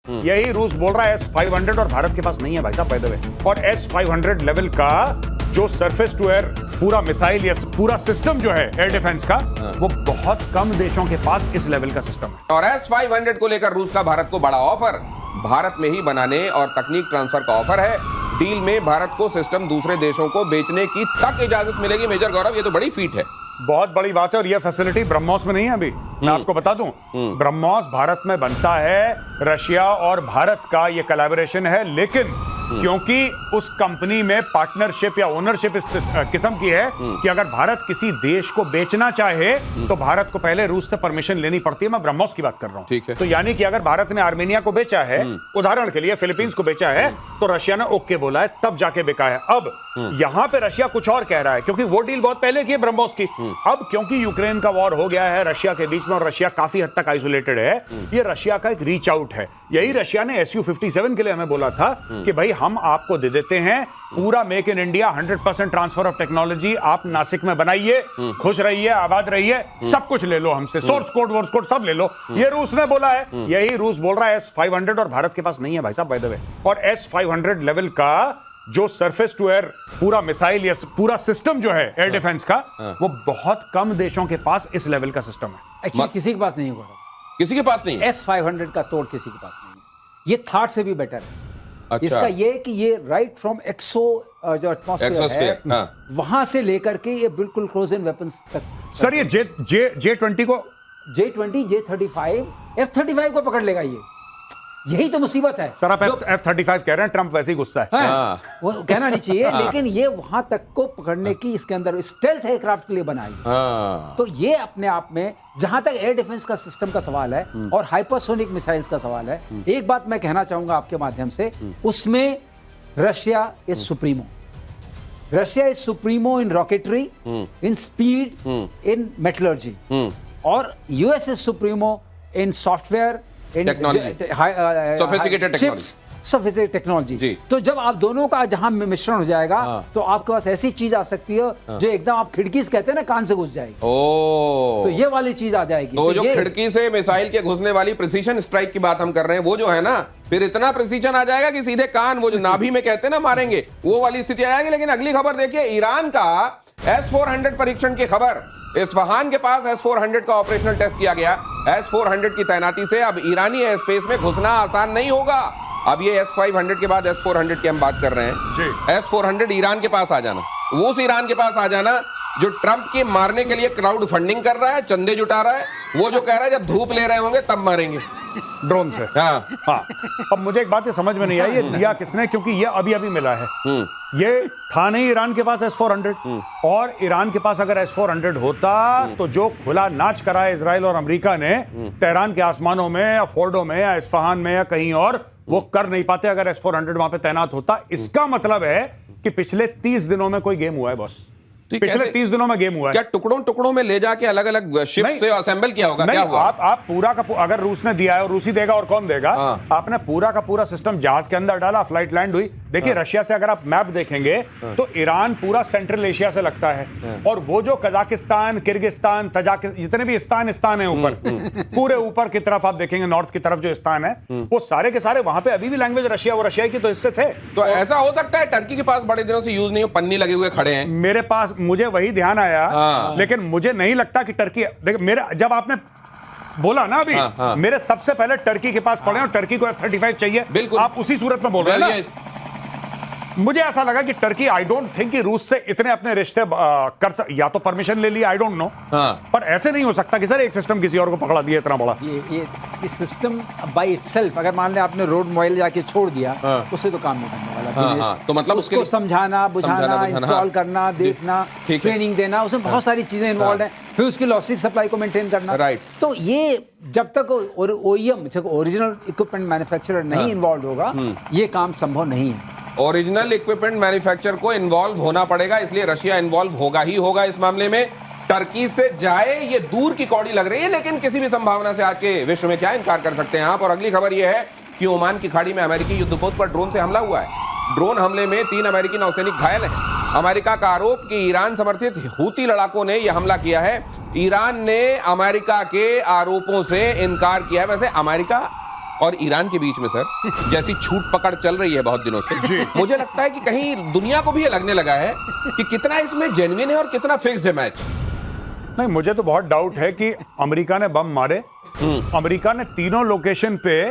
यही रूस बोल रहा है S-500 और भारत के पास नहीं है भाई साहब, बाय द वे। और S-500 लेवल का जो सरफेस टू एयर पूरा मिसाइल या पूरा सिस्टम जो है एयर डिफेंस का, वो बहुत कम देशों के पास इस लेवल का सिस्टम है। और S-500 को लेकर रूस का भारत को बड़ा ऑफर, भारत में ही बनाने और तकनीक ट्रांसफर का ऑफर है। डील में भारत को सिस्टम दूसरे देशों को बेचने की तक इजाजत मिलेगी। मेजर गौरव, ये तो बड़ी फीट है, बहुत बड़ी बात है। और ये फैसिलिटी ब्रह्मोस में नहीं है अभी, मैं आपको बता दूं। ब्रह्मोस भारत में बनता है, रशिया और भारत का ये कोलैबोरेशन है, लेकिन क्योंकि उस कंपनी में पार्टनरशिप या ओनरशिप इस किस्म की है कि अगर भारत किसी देश को बेचना चाहे तो भारत को पहले रूस से परमिशन लेनी पड़ती है। मैं ब्रह्मोस की बात कर रहा हूं। ठीक है। तो यानी कि अगर भारत ने आर्मेनिया को बेचा है, उदाहरण के लिए फिलीपींस को बेचा है, तो रशिया ने ओके बोला है, तब जाके बिका है। अब यहां पे रशिया कुछ और कह रहा है, क्योंकि वो डील बहुत पहले की है ब्रह्मोस की। अब क्योंकि यूक्रेन का वॉर हो गया है रशिया के बीच में और रशिया काफी हद तक आइसोलेटेड है, ये रशिया का एक रीच आउट है। यही रशिया ने Su-57 के लिए हमें बोला था कि भाई हम आपको दे देते हैं पूरा make in India, 100% transfer of technology, आप नासिक में बनाइए, खुश रहिए, आबाद रहिए, सब कुछ ले लो हमसे, सोर्स कोड वोर्स कोड सब ले लो। ये रूस ने बोला है, यही रूस बोल रहा है S-500 और भारत के पास नहीं है भाई साहब, बाय द वे। और S-500 लेवल का जो सरफेस टू एयर पूरा मिसाइल या पूरा सिस्टम जो है एयर डिफेंस का, वो बहुत कम देशों के पास इस लेवल का सिस्टम है। एक्चुअली किसी के पास नहीं होगा, किसी के पास नहीं है। S-500 का तोड़ किसी के पास नहीं है। ये थाट से भी बेटर है। अच्छा। इसका ये कि ये राइट फ्रॉम जो एटमॉस्फेयर है, वहां से लेकर के ये बिल्कुल क्लोज इन वेपन्स तक। सर ये J-20 को, J-20, J-35, F-35 को पकड़ लेगा ये, यही तो मुसीबत है। सर आप F-35 कह रहे हैं, ट्रंप वैसे ही गुस्सा है। हाँ, वो कहना नहीं चाहिए, लेकिन ये वहां तक को पकड़ने की इसके अंदर स्टेल्थ एयरक्राफ्ट के लिए बनाई है। तो ये अपने आप में, जहां तक एयर डिफेंस का सिस्टम का सवाल है और हाइपरसोनिक मिसाइल्स का सवाल है, एक बात मैं कहना चाहूंगा आपके माध्यम से, उसमें Russia is supremo. Russia is supremo in rocketry, in speed, in metallurgy, और US is supremo in software, Sophisticated technology. Sophisticated technology. तो जब आप दोनों का जहां मिश्रण हो जाएगा, तो आपके पास ऐसी चीज आ सकती है जो एकदम आप खिड़की से कहते हैं ना, कान से घुस जाएगी। तो ये वाली चीज आ जाएगी। तो जो खिड़की से मिसाइल के घुसने वाली प्रिसीजन स्ट्राइक की बात हम कर रहे हैं, वो जो है ना, फिर इतना प्रिसीजन आ जाएगा कि सीधे कान, वो जो नाभि में कहते हैं ना मारेंगे, वो वाली स्थिति आ जाएगी। लेकिन अगली खबर देखिए, ईरान का S-400 परीक्षण की खबर। इस्फहान के पास S-400 का ऑपरेशनल टेस्ट किया गया। S-400 की तैनाती से अब ईरानी एयर स्पेस में घुसना आसान नहीं होगा। अब ये S-500 के बाद S-400 की हम बात कर रहे हैं जी। S-400 ईरान के पास आ जाना, उस ईरान के पास आ जाना जो ट्रंप के मारने के लिए क्राउड फंडिंग कर रहा है, चंदे जुटा रहा है, वो जो कह रहा है जब धूप ले रहे होंगे तब मारेंगे ड्रोन से। हाँ। अब मुझे एक बात ये समझ में नहीं आई, ये दिया किसने, क्योंकि ये अभी अभी मिला है। ये था नहीं ईरान के पास S-400, और ईरान के पास अगर S-400 होता तो जो खुला नाच करा है इजराइल और अमेरिका ने तेहरान के आसमानों में या फोर्डो में या इस्फहान में या कहीं और, वो कर नहीं पाते अगर S-400 वहां पे तैनात होता। इसका मतलब है कि पिछले 30 दिनों में कोई गेम हुआ है बॉस। पिछले 30 दिनों में गेम हुआ है। क्या टुकड़ों टुकड़ों में ले जाके अलग अलग शिप से असेंबल किया होगा? क्या हुआ? आप पूरा का अगर रूस ने दिया है और रूसी देगा और कौन देगा, आपने पूरा का पूरा सिस्टम जहाज के अंदर डाला, फ्लाइट लैंड हुई। देखिए रशिया से अगर आप मैप देखेंगे तो ईरान पूरा सेंट्रल एशिया से लगता है, और वो जो कजाकिस्तान, किर्गिस्तान, तजाकिस्तान, जितने भी स्थान है ऊपर, पूरे ऊपर की तरफ आप देखेंगे, नॉर्थ की तरफ जो स्थान है, वो सारे के सारे वहां पे अभी भी लैंग्वेज रशिया, वो रशिया की तो हिस्से थे। तो ऐसा हो सकता है टर्की के पास बड़े दिनों से यूज नहीं हो, पन्नी लगे हुए खड़े हैं। मेरे पास, मुझे वही ध्यान आया, लेकिन मुझे नहीं लगता कि टर्की, देखिए मेरा, जब आपने बोला ना अभी, मेरे सबसे पहले टर्की के पास पड़े और टर्की को F-35 चाहिए, बिल्कुल आप उसी सूरत में बोल रहे हैं ना। मुझे ऐसा लगा कि टर्की, आई डोंट थिंक कि रूस से इतने अपने रिश्ते या तो परमिशन ले लिया, आई डोंट नो, पर ऐसे नहीं हो सकता कि सर एक सिस्टम किसी और को पकड़ा दिया इतना बड़ा। ये सिस्टम बाय इटसेल्फ, अगर मान ले आपने रोड मोबाइल जाके छोड़ दिया, उससे तो काम नहीं करने वाला। तो मतलब उसको समझाना, बुझाना, इंस्टॉल करना, देखना, ट्रेनिंग देना, उसमें बहुत सारी चीजें इन्वॉल्व है, फिर उसकी लॉजिस्टिक सप्लाई को मेंटेन करना। राइट। तो ये जब तक OEM, ओरिजिनल इक्विपमेंट मैन्युफैक्चरर नहीं इन्वॉल्व होगा, ये काम संभव नहीं है। ओरिजिनल इक्विपमेंट मैन्युफैक्चरर को इन्वॉल्व होना पड़ेगा, इसलिए रशिया इन्वॉल्व होगा ही होगा इस मामले में। टर्की से जाए ये दूर की कौड़ी लग रही है, लेकिन किसी भी संभावना से आज के विश्व में क्या इनकार कर सकते हैं आप। और अगली खबर यह है कि ओमान की खाड़ी में अमेरिकी युद्धपोत पर ड्रोन से हमला हुआ है। ड्रोन हमले में 3 अमेरिकी नौसैनिक घायल हैं। अमेरिका का आरोप कि ईरान समर्थित हूती लड़ाकों ने यह हमला किया है। ईरान ने अमेरिका के आरोपों से इनकार किया है। वैसे अमेरिका और ईरान के बीच में सर जैसी छूट पकड़ चल रही है बहुत दिनों से, मुझे लगता है कि कहीं दुनिया को भी ये लगने लगा है कि कितना इसमें जेन्युइन है और कितना फिक्स्ड है मैच। नहीं, मुझे तो बहुत डाउट है कि अमेरिका ने बम मारे, अमेरिका ने तीनों लोकेशन पे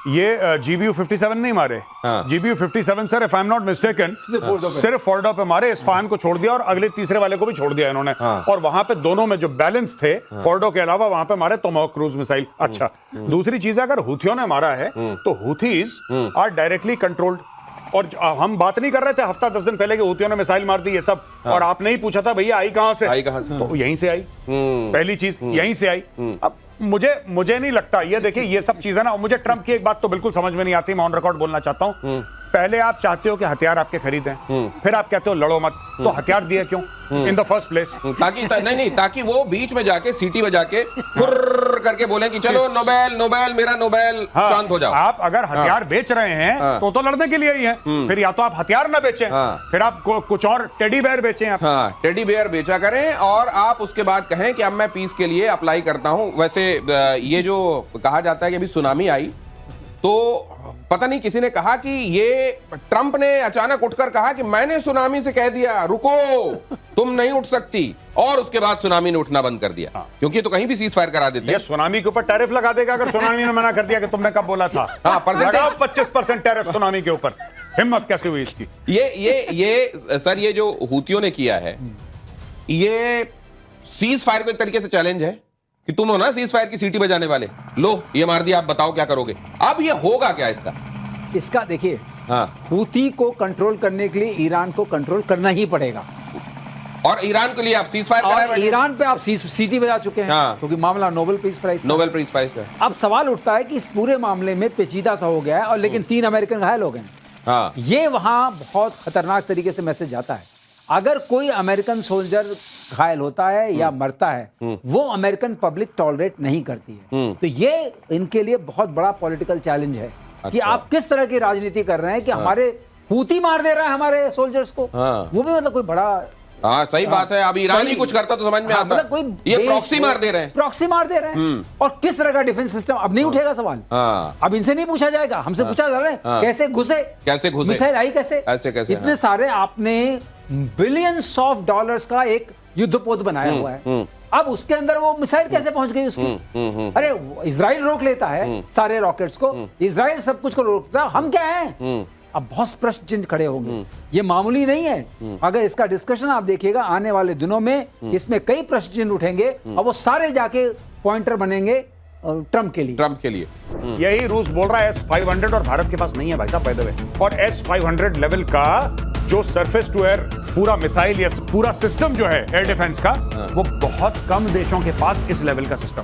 ये GBU-57 नहीं मारे। हाँ। GBU-57 sir, if I am not mistaken, सिर्फ फोर्डो पे मारे, इस्फहान को छोड़ दिया और अगले तीसरे वाले को भी छोड़ दिया इन्होंने। हाँ। और वहां पे दोनों में जो बैलेंस थे, फोर्डो के अलावा वहां पे मारे टोमाहोक क्रूज मिसाइल। अच्छा, दूसरी चीज अगर हुथियों ने मारा है तो हुथीज आर डायरेक्टली कंट्रोल्ड। और हम बात नहीं कर रहे थे हफ्ता 10 दिन पहले कि हुथियों ने मिसाइल मार दी ये सब, और आपने ही पूछा था भैया आई कहां से? आई कहां से? तो यहीं से आई, पहली चीज यहीं से आई। अब मुझे नहीं लगता, ये देखिए ये सब चीजें ना, मुझे ट्रंप की एक बात तो बिल्कुल समझ में नहीं आती, मैं ऑन रिकॉर्ड बोलना चाहता हूं। पहले आप चाहते हो कि हथियार आपके खरीदें, फिर आप कहते हो लड़ो मत, तो हथियार दिए क्यों इन द फर्स्ट प्लेस? ताकि वो बीच में जाके सीटी बजा के फुर्र करके बोले कि चलो नोबेल नोबेल मेरा नोबेल, शांत हो जाओ। आप अगर हथियार बेच रहे हैं तो लड़ने के लिए ही है, फिर या तो आप हथियार ना बेचें, फिर आप कुछ और टेडी बेयर बेचें। आप टेडी बेयर बेचा करें और आप उसके बाद कहें कि अब मैं पीस के लिए अप्लाई करता हूं। वैसे ये जो कहा जाता है कि अभी सुनामी आई, तो पता नहीं किसी ने कहा कि ये ट्रंप ने अचानक उठकर कहा कि मैंने सुनामी से कह दिया रुको तुम नहीं उठ सकती, और उसके बाद सुनामी ने उठना बंद कर दिया। क्योंकि तो कहीं भी सीज फायर करा देते हैं। ये सुनामी के ऊपर टैरिफ लगा देगा अगर सुनामी ने मना कर दिया कि तुमने कब बोला था। लगाओ 25% टैरिफ सुनामी के ऊपर। हिम्मत कैसे हुई इसकी? ये सर, ये जो हुतियों ने किया है, ये सीज फायर को एक तरीके से चैलेंज है कि तुम हो ना सीज फायर की सीटी बजाने वाले, लो ये मार दिया, आप बताओ क्या करोगे। अब ये होगा क्या इसका देखिए, हूती को कंट्रोल करने के लिए ईरान को कंट्रोल करना ही पड़ेगा, और ईरान के लिए आप सीज फायर और ईरान पे आप सीटी बजा चुके हैं, क्योंकि मामला नोबेल पीस प्राइज का। अब सवाल उठता है कि इस पूरे मामले में पेचीदा सा हो गया है, और लेकिन 3 अमेरिकन घायल हो गए। ये वहां बहुत खतरनाक तरीके से मैसेज जाता है। अगर कोई अमेरिकन सोल्जर घायल होता है या मरता है, वो अमेरिकन पब्लिक टॉलरेट नहीं करती है। तो ये इनके लिए बहुत बड़ा पॉलिटिकल चैलेंज है कि आप किस तरह की राजनीति कर रहे हैं कि हमारे हूती मार दे रहा है हमारे सोल्जर्स को। वो भी मतलब कोई बड़ा सही बात है। अब ईरान ही कुछ करता तो समझ में आता। कोई ये प्रॉक्सी मार दे रहे हैं, और किस तरह का डिफेंस सिस्टम? अब नहीं उठेगा सवाल, अब इनसे नहीं पूछा जाएगा, हमसे पूछा जा रहा है कैसे घुसे, मिसाइल आई कैसे, इतने सारे आपने बिलियंस ऑफ डॉलर्स का एक युद्धपोत बनाया हुआ है। अब उसके अंदर वो मिसाइल कैसे पहुंच गई उसकी? अरे इजराइल रोक लेता है सारे रॉकेट्स को, इजराइल सब कुछ को रोकता है, हम क्या हैं? अब बहुत प्रश्न चिन्ह खड़े होंगे। ये मामूली नहीं है। अगर इसका डिस्कशन आप देखिएगा आने वाले दिनों में, इसमें कई प्रश्न चिन्ह उठेंगे और वो सारे जाके पॉइंटर बनेंगे ट्रंप के लिए। यही रूस बोल रहा है S-500, और भारत के पास नहीं है भाई साहब, बाय द वे। और S-500 लेवल का जो सरफेस टू एयर पूरा मिसाइल या पूरा सिस्टम जो है एयर डिफेंस का, वो बहुत कम देशों के पास इस लेवल का सिस्टम